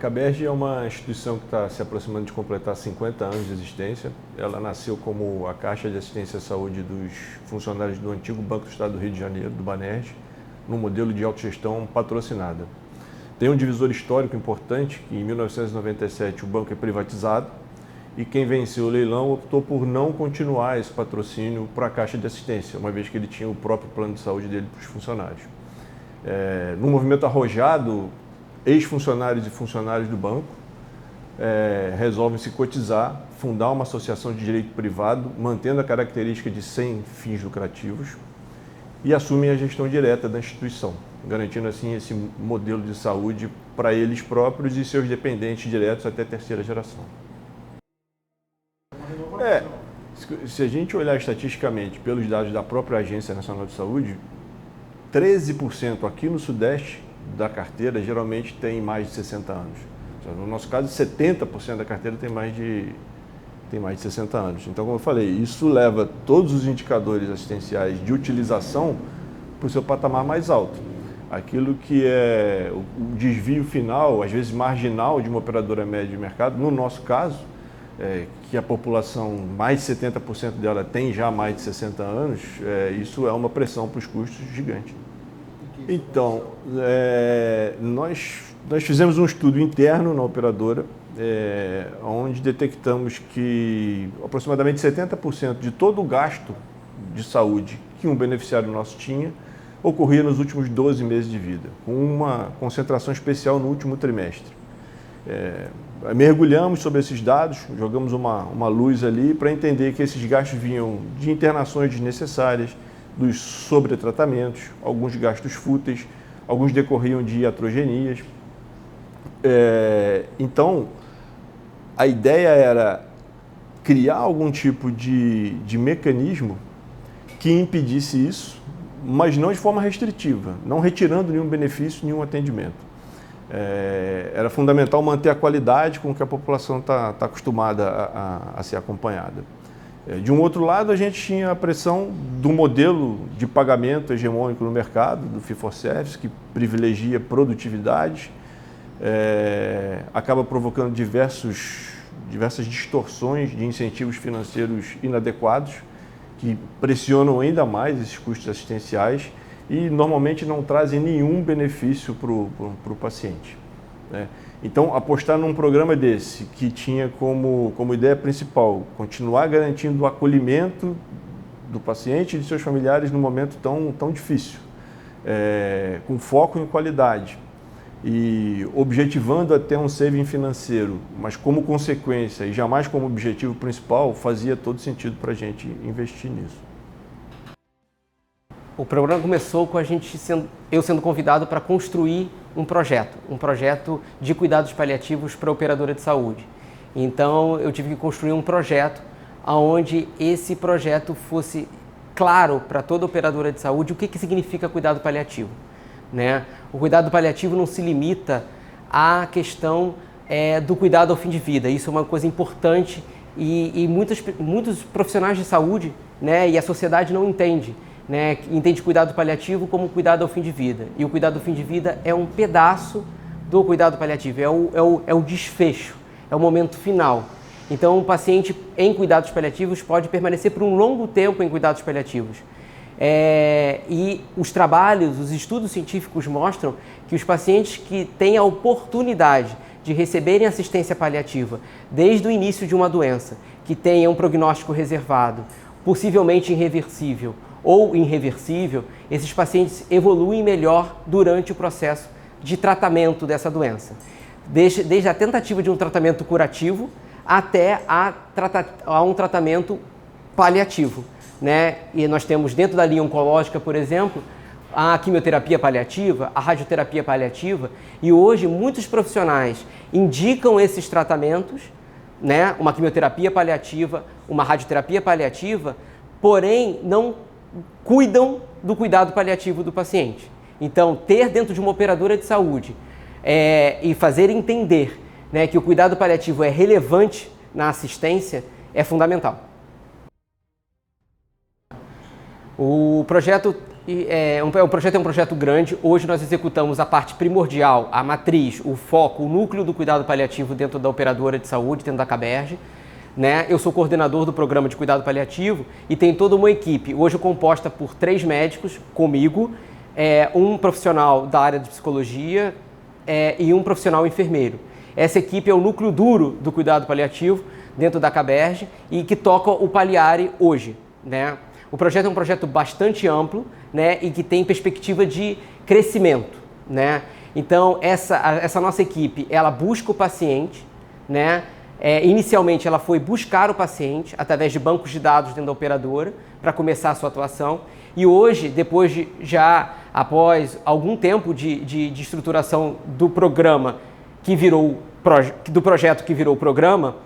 CABERJ é uma instituição que está se aproximando de completar 50 anos de existência. Ela nasceu como a Caixa de Assistência à Saúde dos funcionários do antigo Banco do Estado do Rio de Janeiro, do Banerj, num modelo de autogestão patrocinada. Tem um divisor histórico importante, que em 1997 o banco é privatizado e quem venceu o leilão optou por não continuar esse patrocínio para a Caixa de Assistência, uma vez que ele tinha o próprio plano de saúde dele para os funcionários. Num movimento arrojado, ex-funcionários e funcionários do banco resolvem se cotizar, fundar uma associação de direito privado, mantendo a característica de sem fins lucrativos, e assumem a gestão direta da instituição, garantindo assim esse modelo de saúde para eles próprios e seus dependentes diretos até a terceira geração. Se a gente olhar estatisticamente pelos dados da própria Agência Nacional de Saúde, 13% aqui no Sudeste da carteira geralmente tem mais de 60 anos. No nosso caso, 70% da carteira tem mais de 60 anos. Então, como eu falei, isso leva todos os indicadores assistenciais de utilização para o seu patamar mais alto. Aquilo que é o desvio final, às vezes marginal, de uma operadora média de mercado, no nosso caso, que a população, mais de 70% dela tem já mais de 60 anos, isso é uma pressão para os custos gigante. Então, nós fizemos um estudo interno na operadora, onde detectamos que aproximadamente 70% de todo o gasto de saúde que um beneficiário nosso tinha ocorria nos últimos 12 meses de vida, com uma concentração especial no último trimestre. Mergulhamos sobre esses dados, jogamos uma luz ali para entender que esses gastos vinham de internações desnecessárias, dos sobretratamentos, alguns gastos fúteis, alguns decorriam de iatrogenias. Então, a ideia era criar algum tipo de mecanismo que impedisse isso, mas não de forma restritiva, não retirando nenhum benefício, nenhum atendimento. Era fundamental manter a qualidade com que a população está acostumada a ser acompanhada. De um outro lado, a gente tinha a pressão do modelo de pagamento hegemônico no mercado, do fee-for-service, que privilegia produtividade, acaba provocando diversas distorções de incentivos financeiros inadequados, que pressionam ainda mais esses custos assistenciais e normalmente não trazem nenhum benefício para o paciente. Então, apostar num programa desse, que tinha como ideia principal continuar garantindo o acolhimento do paciente e de seus familiares num momento tão difícil, com foco em qualidade e objetivando até um saving financeiro, mas como consequência e jamais como objetivo principal, fazia todo sentido para a gente investir nisso. O programa começou com eu sendo convidado para construir um projeto de cuidados paliativos para a operadora de saúde. Então, eu tive que construir um projeto onde esse projeto fosse claro para toda operadora de saúde o que significa cuidado paliativo. O cuidado paliativo não se limita à questão do cuidado ao fim de vida. Isso é uma coisa importante e muitos profissionais de saúde, e a sociedade não entende. Entende cuidado paliativo como cuidado ao fim de vida. E o cuidado ao fim de vida é um pedaço do cuidado paliativo, é o desfecho, é o momento final. Então, o paciente em cuidados paliativos pode permanecer por um longo tempo em cuidados paliativos. E os trabalhos, os estudos científicos mostram que os pacientes que têm a oportunidade de receberem assistência paliativa desde o início de uma doença, que tenham um prognóstico reservado, possivelmente irreversível ou irreversível, esses pacientes evoluem melhor durante o processo de tratamento dessa doença. Desde a tentativa de um tratamento curativo até a um tratamento paliativo. E nós temos dentro da linha oncológica, por exemplo, a quimioterapia paliativa, a radioterapia paliativa, e hoje muitos profissionais indicam esses tratamentos, uma quimioterapia paliativa, uma radioterapia paliativa, porém não cuidam do cuidado paliativo do paciente. Então, ter dentro de uma operadora de saúde e fazer entender que o cuidado paliativo é relevante na assistência é fundamental. O projeto é um projeto grande. Hoje nós executamos a parte primordial, a matriz, o foco, o núcleo do cuidado paliativo dentro da operadora de saúde, dentro da Caberge. Né? Eu sou coordenador do programa de cuidado paliativo e tem toda uma equipe, hoje composta por 3 médicos comigo, um profissional da área de psicologia e um profissional enfermeiro. Essa equipe é o núcleo duro do cuidado paliativo dentro da Caberge e que toca o Paliare hoje. Né? O projeto é um projeto bastante amplo, né? E que tem perspectiva de crescimento. Né? Então, essa nossa equipe, ela busca o paciente, né? Inicialmente ela foi buscar o paciente através de bancos de dados dentro da operadora para começar a sua atuação e hoje, após algum tempo de estruturação do programa do projeto que virou o programa,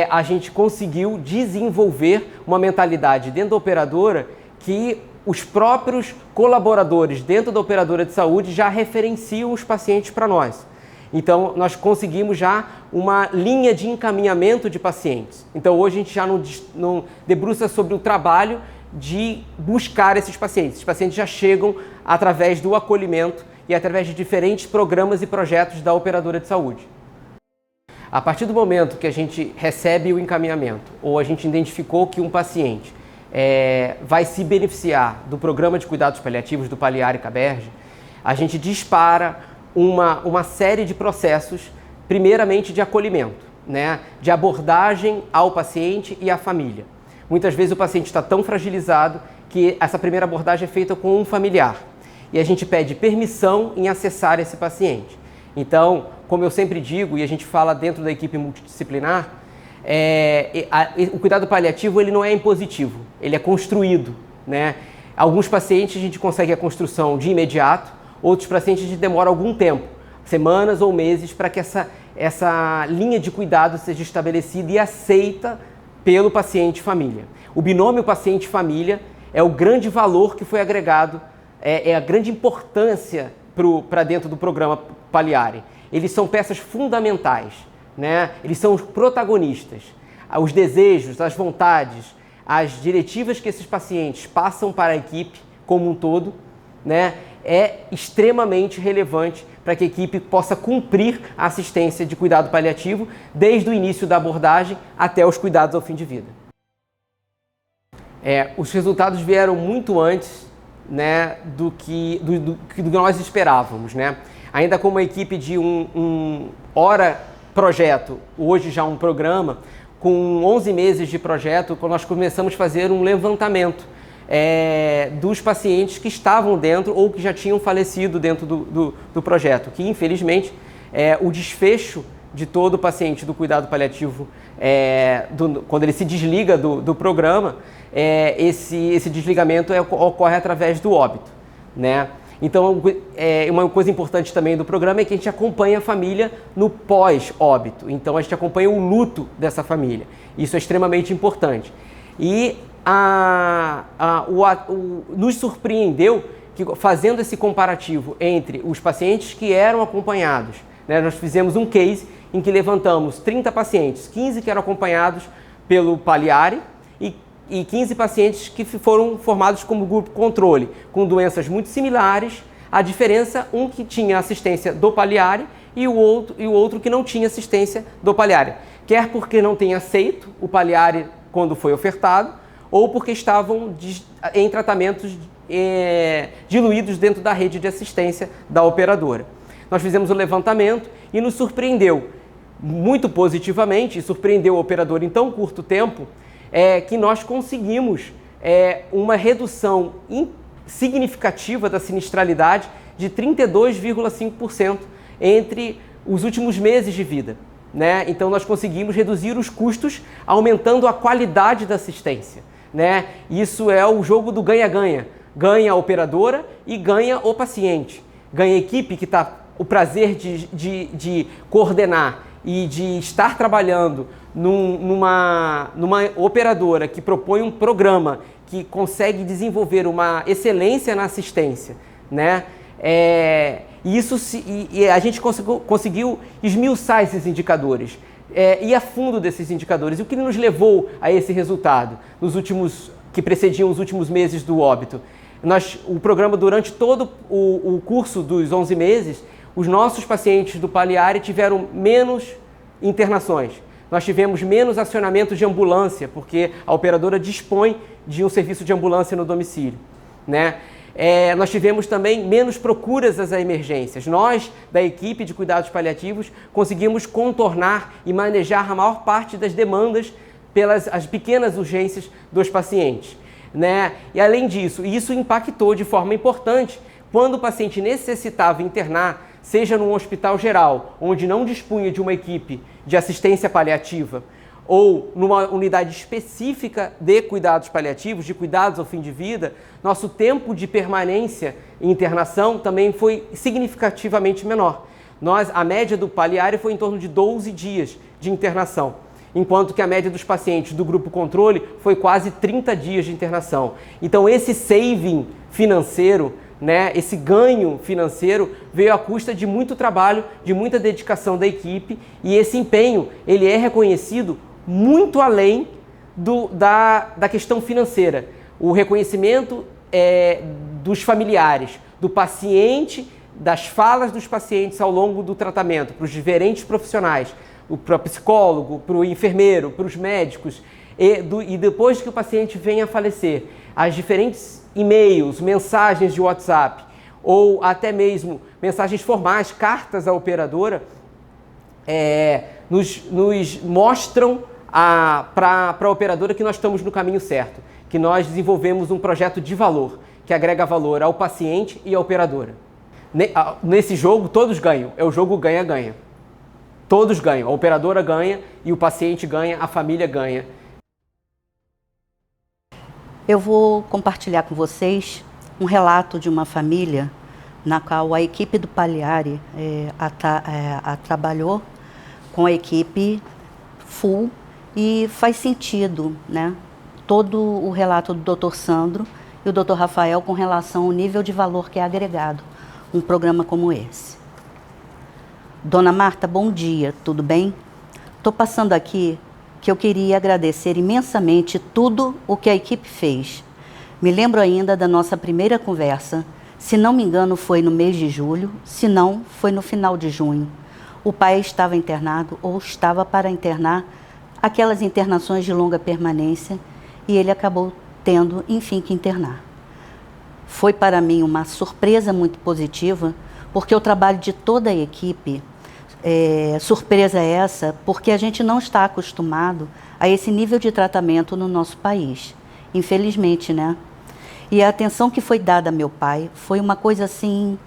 a gente conseguiu desenvolver uma mentalidade dentro da operadora que os próprios colaboradores dentro da operadora de saúde já referenciam os pacientes para nós. Então, nós conseguimos já uma linha de encaminhamento de pacientes. Então, hoje a gente já não debruça sobre o trabalho de buscar esses pacientes. Os pacientes já chegam através do acolhimento e através de diferentes programas e projetos da operadora de saúde. A partir do momento que a gente recebe o encaminhamento ou a gente identificou que um paciente vai se beneficiar do programa de cuidados paliativos do Paliare Caberge, a gente dispara uma série de processos, primeiramente de acolhimento, né? De abordagem ao paciente e à família. Muitas vezes o paciente está tão fragilizado que essa primeira abordagem é feita com um familiar e a gente pede permissão em acessar esse paciente. Então, como eu sempre digo e a gente fala dentro da equipe multidisciplinar, o cuidado paliativo ele não é impositivo, ele é construído. Né? Alguns pacientes a gente consegue a construção de imediato, outros pacientes a gente demora algum tempo, semanas ou meses, para que essa linha de cuidado seja estabelecida e aceita pelo paciente e família. O binômio paciente-família é o grande valor que foi agregado, a grande importância para dentro do programa Paliare. Eles são peças fundamentais, né? Eles são os protagonistas. Os desejos, as vontades, as diretivas que esses pacientes passam para a equipe como um todo, né? É extremamente relevante para que a equipe possa cumprir a assistência de cuidado paliativo desde o início da abordagem até os cuidados ao fim de vida. Os resultados vieram muito antes, né, do que nós esperávamos. Né? Ainda com uma equipe de um hora projeto, hoje já um programa, com 11 meses de projeto, nós começamos a fazer um levantamento dos pacientes que estavam dentro ou que já tinham falecido dentro do projeto, que infelizmente o desfecho de todo o paciente do cuidado paliativo, quando ele se desliga do programa, esse desligamento ocorre através do óbito. Né? Então, uma coisa importante também do programa é que a gente acompanha a família no pós-óbito, então a gente acompanha o luto dessa família, isso é extremamente importante. E nos surpreendeu que, fazendo esse comparativo entre os pacientes que eram acompanhados, né, nós fizemos um case em que levantamos 30 pacientes, 15 que eram acompanhados pelo Paliare e 15 pacientes que foram formados como grupo controle, com doenças muito similares, a diferença, um que tinha assistência do Paliare e o outro que não tinha assistência do Paliare, quer porque não tenha aceito o Paliare quando foi ofertado, ou porque estavam em tratamentos diluídos dentro da rede de assistência da operadora. Nós fizemos o levantamento e nos surpreendeu muito positivamente, e surpreendeu a operadora em tão curto tempo, que nós conseguimos uma redução significativa da sinistralidade de 32,5% entre os últimos meses de vida. Né? Então nós conseguimos reduzir os custos, aumentando a qualidade da assistência. Né? Isso é o jogo do ganha-ganha. Ganha a operadora e ganha o paciente. Ganha a equipe que está o prazer de coordenar e de estar trabalhando numa operadora que propõe um programa que consegue desenvolver uma excelência na assistência. Né? E a gente conseguiu esmiuçar esses indicadores, ir a fundo desses indicadores. E o que nos levou a esse resultado, que precediam os últimos meses do óbito? O programa, durante todo o curso dos 11 meses, os nossos pacientes do Paliare tiveram menos internações. Nós tivemos menos acionamentos de ambulância, porque a operadora dispõe de um serviço de ambulância no domicílio, né? Nós tivemos também menos procuras às emergências. Nós, da equipe de cuidados paliativos, conseguimos contornar e manejar a maior parte das demandas pelas as pequenas urgências dos pacientes, né? E além disso, isso impactou de forma importante quando o paciente necessitava internar, seja num hospital geral, onde não dispunha de uma equipe de assistência paliativa, ou numa unidade específica de cuidados paliativos, de cuidados ao fim de vida, nosso tempo de permanência em internação também foi significativamente menor. A média do Paliare foi em torno de 12 dias de internação, enquanto que a média dos pacientes do grupo controle foi quase 30 dias de internação. Então esse saving financeiro, né, esse ganho financeiro veio à custa de muito trabalho, de muita dedicação da equipe, e esse empenho ele é reconhecido muito além da questão financeira. O reconhecimento dos familiares, do paciente, das falas dos pacientes ao longo do tratamento, para os diferentes profissionais, para o psicólogo, para o enfermeiro, para os médicos, e depois que o paciente venha a falecer, as diferentes e-mails, mensagens de WhatsApp, ou até mesmo mensagens formais, cartas à operadora, nos mostram para a operadora que nós estamos no caminho certo, que nós desenvolvemos um projeto de valor, que agrega valor ao paciente e à operadora. Nesse jogo, todos ganham. É o jogo ganha-ganha. Todos ganham. A operadora ganha e o paciente ganha, a família ganha. Eu vou compartilhar com vocês um relato de uma família na qual a equipe do Paliare trabalhou com a equipe full, e faz sentido, né, todo o relato do Dr. Sandro e o Dr. Rafael com relação ao nível de valor que é agregado um programa como esse. Dona Marta, bom dia, tudo bem? Estou passando aqui que eu queria agradecer imensamente tudo o que a equipe fez. Me lembro ainda da nossa primeira conversa, se não me engano foi no mês de julho, se não, foi no final de junho. O pai estava internado ou estava para internar, aquelas internações de longa permanência, e ele acabou tendo, enfim, que internar. Foi para mim uma surpresa muito positiva, porque o trabalho de toda a equipe, surpresa essa, porque a gente não está acostumado a esse nível de tratamento no nosso país, infelizmente, né? E a atenção que foi dada a meu pai foi uma coisa assim.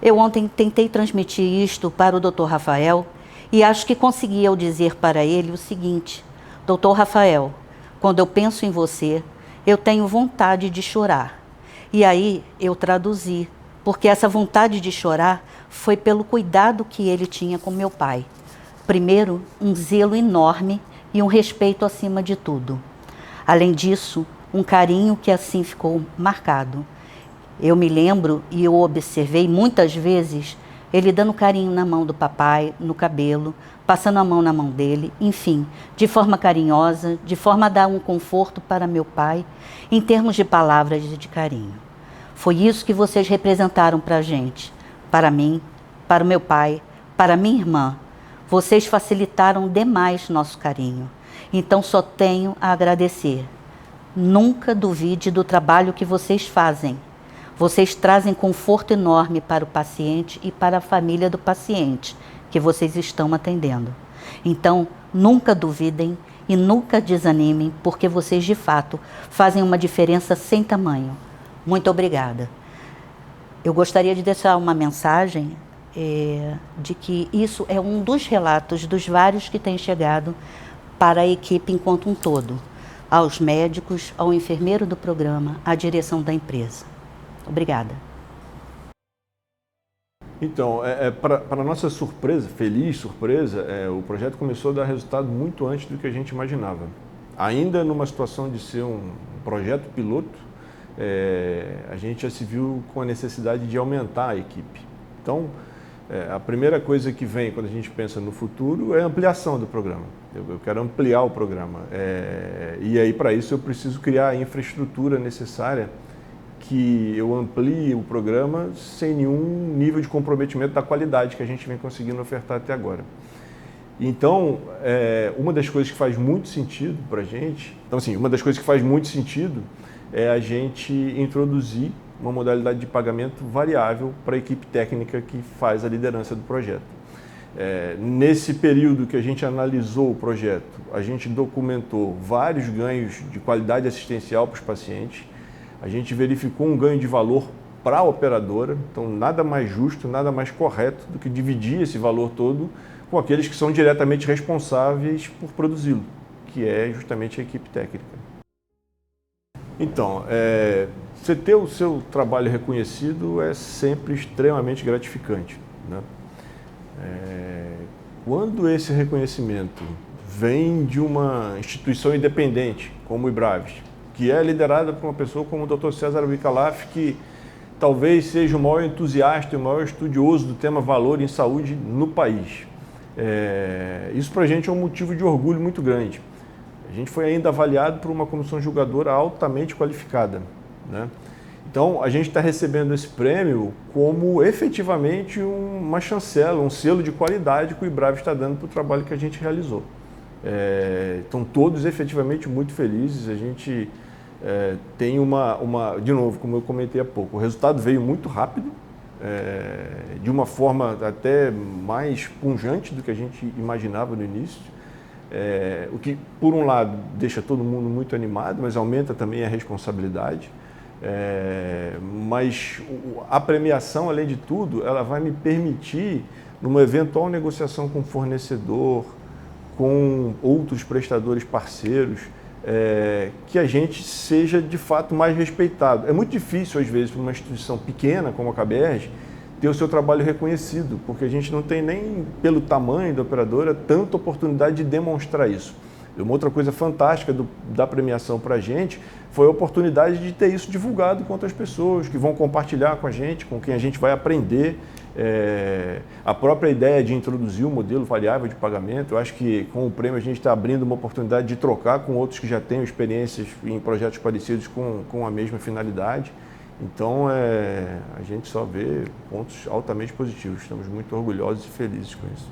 Eu ontem tentei transmitir isto para o Dr. Rafael e acho que consegui ao dizer para ele o seguinte: Dr. Rafael, quando eu penso em você, eu tenho vontade de chorar. E aí eu traduzi, porque essa vontade de chorar foi pelo cuidado que ele tinha com meu pai. Primeiro, um zelo enorme e um respeito acima de tudo. Além disso, um carinho que assim ficou marcado. Eu me lembro e eu observei muitas vezes ele dando carinho na mão do papai, no cabelo, passando a mão na mão dele, enfim, de forma carinhosa, de forma a dar um conforto para meu pai, em termos de palavras de carinho. Foi isso que vocês representaram para a gente, para mim, para o meu pai, para minha irmã. Vocês facilitaram demais nosso carinho. Então só tenho a agradecer. Nunca duvide do trabalho que vocês fazem. Vocês trazem conforto enorme para o paciente e para a família do paciente que vocês estão atendendo. Então, nunca duvidem e nunca desanimem, porque vocês, de fato, fazem uma diferença sem tamanho. Muito obrigada. Eu gostaria de deixar uma mensagem de que isso é um dos relatos dos vários que têm chegado para a equipe enquanto um todo, aos médicos, ao enfermeiro do programa, à direção da empresa. Obrigada. Então, para nossa surpresa, feliz surpresa, o projeto começou a dar resultado muito antes do que a gente imaginava. Ainda numa situação de ser um projeto piloto, a gente já se viu com a necessidade de aumentar a equipe. Então, a primeira coisa que vem quando a gente pensa no futuro é a ampliação do programa. Eu quero ampliar o programa. E aí, para isso, eu preciso criar a infraestrutura necessária que eu amplie o programa sem nenhum nível de comprometimento da qualidade que a gente vem conseguindo ofertar até agora. Então, uma das coisas que faz muito sentido para a gente, é a gente introduzir uma modalidade de pagamento variável para a equipe técnica que faz a liderança do projeto. Nesse período que a gente analisou o projeto, a gente documentou vários ganhos de qualidade assistencial para os pacientes, a gente verificou um ganho de valor para a operadora, então nada mais justo, nada mais correto do que dividir esse valor todo com aqueles que são diretamente responsáveis por produzi-lo, que é justamente a equipe técnica. Então, você ter o seu trabalho reconhecido é sempre extremamente gratificante, né? Quando esse reconhecimento vem de uma instituição independente, como o IBRAVES, que é liderada por uma pessoa como o Dr. César Abicalaf, que talvez seja o maior entusiasta e o maior estudioso do tema valor em saúde no país. Isso para a gente é um motivo de orgulho muito grande. A gente foi ainda avaliado por uma comissão julgadora altamente qualificada, né? Então, a gente está recebendo esse prêmio como efetivamente uma chancela, um selo de qualidade que o IBRAVES está dando para o trabalho que a gente realizou. Estão todos efetivamente muito felizes. A gente tem de novo, como eu comentei há pouco, o resultado veio muito rápido, de uma forma até mais pungente do que a gente imaginava no início. O que, por um lado, deixa todo mundo muito animado, mas aumenta também a responsabilidade. Mas a premiação, além de tudo, ela vai me permitir, numa eventual negociação com o fornecedor, com outros prestadores parceiros, que a gente seja de fato mais respeitado. É muito difícil, às vezes, para uma instituição pequena como a KBRS, ter o seu trabalho reconhecido, porque a gente não tem nem, pelo tamanho da operadora, tanta oportunidade de demonstrar isso. E uma outra coisa fantástica da premiação para a gente foi a oportunidade de ter isso divulgado com outras pessoas que vão compartilhar com a gente, com quem a gente vai aprender. A própria ideia de introduzir o modelo variável de pagamento, eu acho que com o prêmio a gente está abrindo uma oportunidade de trocar com outros que já tenham experiências em projetos parecidos com a mesma finalidade. Então, a gente só vê pontos altamente positivos. Estamos muito orgulhosos e felizes com isso.